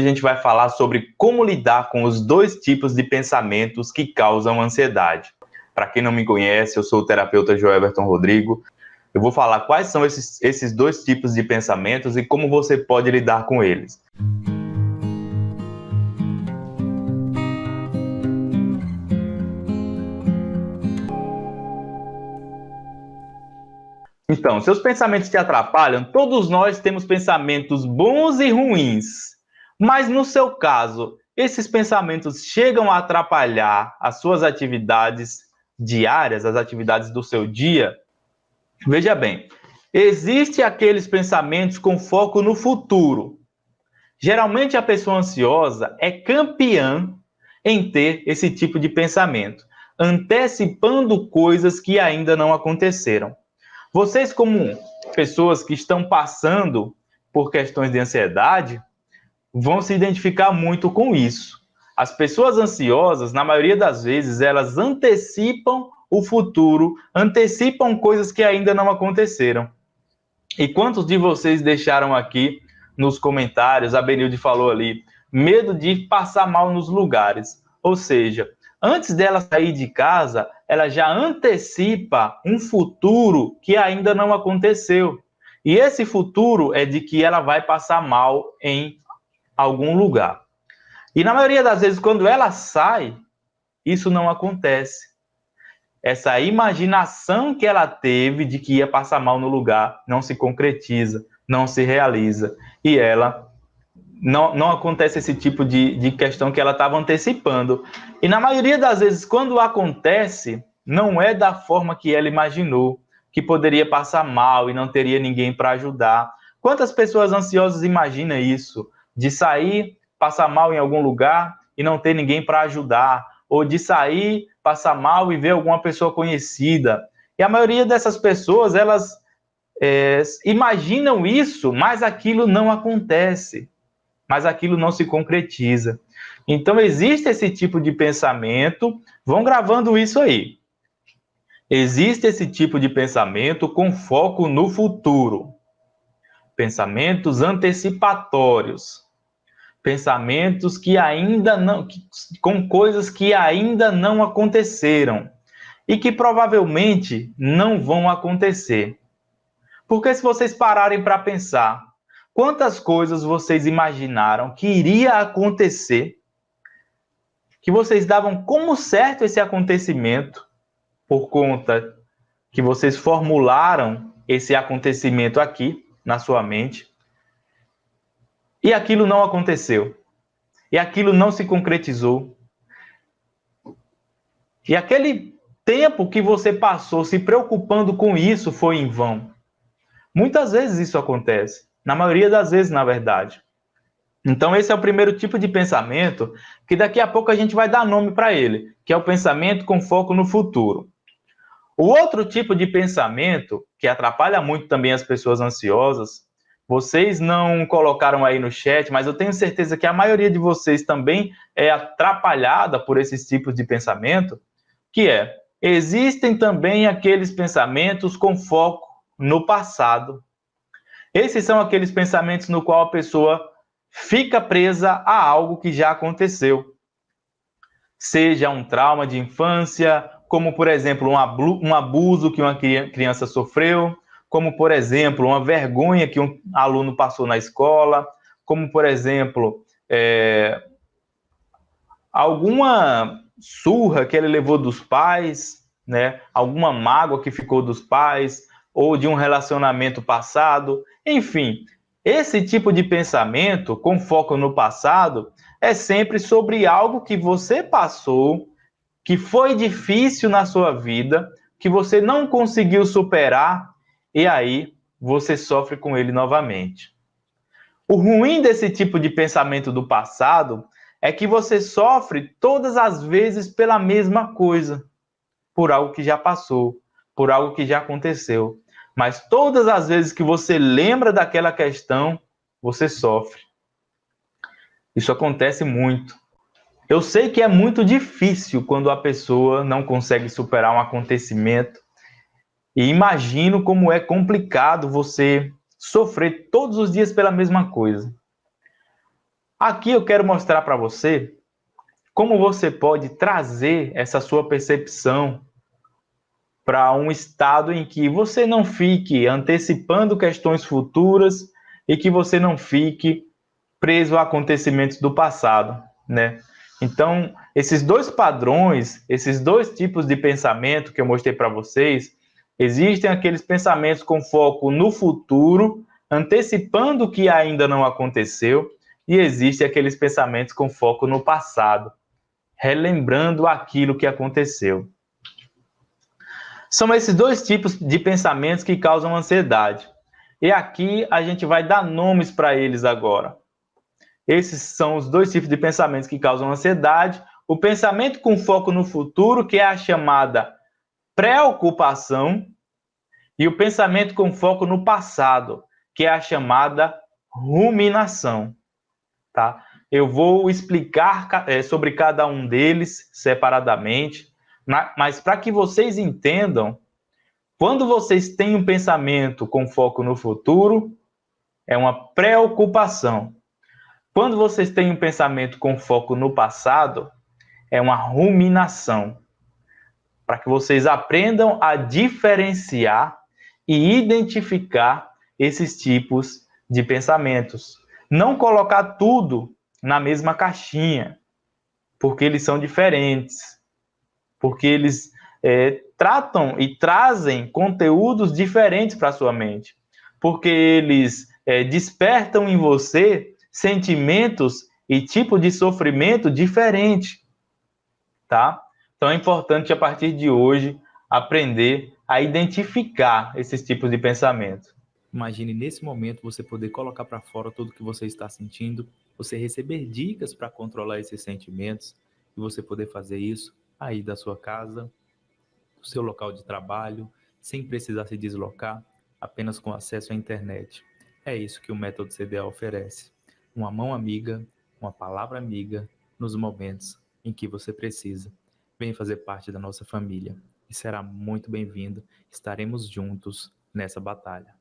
a gente vai falar sobre como lidar com os dois tipos de pensamentos que causam ansiedade. Para quem não me conhece, eu sou o terapeuta Joelberton Rodrigo. Eu vou falar quais são esses dois tipos de pensamentos e como você pode lidar com eles. Então, seus pensamentos te atrapalham? Todos nós temos pensamentos bons e ruins. Mas no seu caso, esses pensamentos chegam a atrapalhar as suas atividades diárias, as atividades do seu dia? Veja bem, existem aqueles pensamentos com foco no futuro. Geralmente a pessoa ansiosa é campeã em ter esse tipo de pensamento, antecipando coisas que ainda não aconteceram. Vocês, como pessoas que estão passando por questões de ansiedade, vão se identificar muito com isso. As pessoas ansiosas, na maioria das vezes, elas antecipam o futuro, antecipam coisas que ainda não aconteceram. E quantos de vocês deixaram aqui nos comentários, a Benilde falou ali, medo de passar mal nos lugares? Ou seja, antes dela sair de casa, ela já antecipa um futuro que ainda não aconteceu. E esse futuro é de que ela vai passar mal em algum lugar. E na maioria das vezes, quando ela sai, isso não acontece. Essa imaginação que ela teve de que ia passar mal no lugar não se concretiza, não se realiza. E ela não acontece esse tipo de questão que ela estava antecipando. E na maioria das vezes, quando acontece, não é da forma que ela imaginou, que poderia passar mal e não teria ninguém para ajudar. Quantas pessoas ansiosas imaginam isso? De sair, passar mal em algum lugar e não ter ninguém para ajudar, ou de sair, passar mal e ver alguma pessoa conhecida. E a maioria dessas pessoas, elas imaginam isso, mas aquilo não acontece, mas aquilo não se concretiza. Então, existe esse tipo de pensamento, vão gravando isso aí. Existe esse tipo de pensamento com foco no futuro. Pensamentos antecipatórios. Pensamentos que ainda não, com coisas que ainda não aconteceram e que provavelmente não vão acontecer. Porque se vocês pararem para pensar, quantas coisas vocês imaginaram que iria acontecer, que vocês davam como certo esse acontecimento, por conta que vocês formularam esse acontecimento aqui na sua mente, e aquilo não aconteceu. E aquilo não se concretizou. E aquele tempo que você passou se preocupando com isso foi em vão. Muitas vezes isso acontece. Na maioria das vezes, na verdade. Então, esse é o primeiro tipo de pensamento que daqui a pouco a gente vai dar nome para ele, que é o pensamento com foco no futuro. O outro tipo de pensamento, que atrapalha muito também as pessoas ansiosas, vocês não colocaram aí no chat, mas eu tenho certeza que a maioria de vocês também é atrapalhada por esses tipos de pensamento, que existem também aqueles pensamentos com foco no passado. Esses são aqueles pensamentos no qual a pessoa fica presa a algo que já aconteceu. Seja um trauma de infância, como, por exemplo, um abuso que uma criança sofreu, como, por exemplo, uma vergonha que um aluno passou na escola, como, por exemplo, alguma surra que ele levou dos pais, né? Alguma mágoa que ficou dos pais, ou de um relacionamento passado. Enfim, esse tipo de pensamento, com foco no passado, é sempre sobre algo que você passou, que foi difícil na sua vida, que você não conseguiu superar, e aí você sofre com ele novamente. O ruim desse tipo de pensamento do passado é que você sofre todas as vezes pela mesma coisa, por algo que já passou, por algo que já aconteceu. Mas todas as vezes que você lembra daquela questão, você sofre. Isso acontece muito. Eu sei que é muito difícil quando a pessoa não consegue superar um acontecimento. E imagino como é complicado você sofrer todos os dias pela mesma coisa. Aqui eu quero mostrar para você como você pode trazer essa sua percepção para um estado em que você não fique antecipando questões futuras e que você não fique preso a acontecimentos do passado, né? Então, esses dois padrões, esses dois tipos de pensamento que eu mostrei para vocês, existem aqueles pensamentos com foco no futuro, antecipando o que ainda não aconteceu, e existem aqueles pensamentos com foco no passado, relembrando aquilo que aconteceu. São esses dois tipos de pensamentos que causam ansiedade. E aqui a gente vai dar nomes para eles agora. Esses são os dois tipos de pensamentos que causam ansiedade. O pensamento com foco no futuro, que é a chamada preocupação, e o pensamento com foco no passado, que é a chamada ruminação. Tá? Eu vou explicar sobre cada um deles separadamente, mas para que vocês entendam, quando vocês têm um pensamento com foco no futuro, é uma preocupação. Quando vocês têm um pensamento com foco no passado, é uma ruminação. Para que vocês aprendam a diferenciar e identificar esses tipos de pensamentos. Não colocar tudo na mesma caixinha, porque eles são diferentes, porque eles tratam e trazem conteúdos diferentes para a sua mente, porque eles despertam em você sentimentos e tipo de sofrimento diferente, tá? Então é importante a partir de hoje aprender a identificar esses tipos de pensamento. Imagine nesse momento você poder colocar para fora tudo que você está sentindo, você receber dicas para controlar esses sentimentos e você poder fazer isso aí da sua casa, do seu local de trabalho, sem precisar se deslocar, apenas com acesso à internet. É isso que o método CDA oferece. Uma mão amiga, uma palavra amiga nos momentos em que você precisa. Venha fazer parte da nossa família e será muito bem-vindo. Estaremos juntos nessa batalha.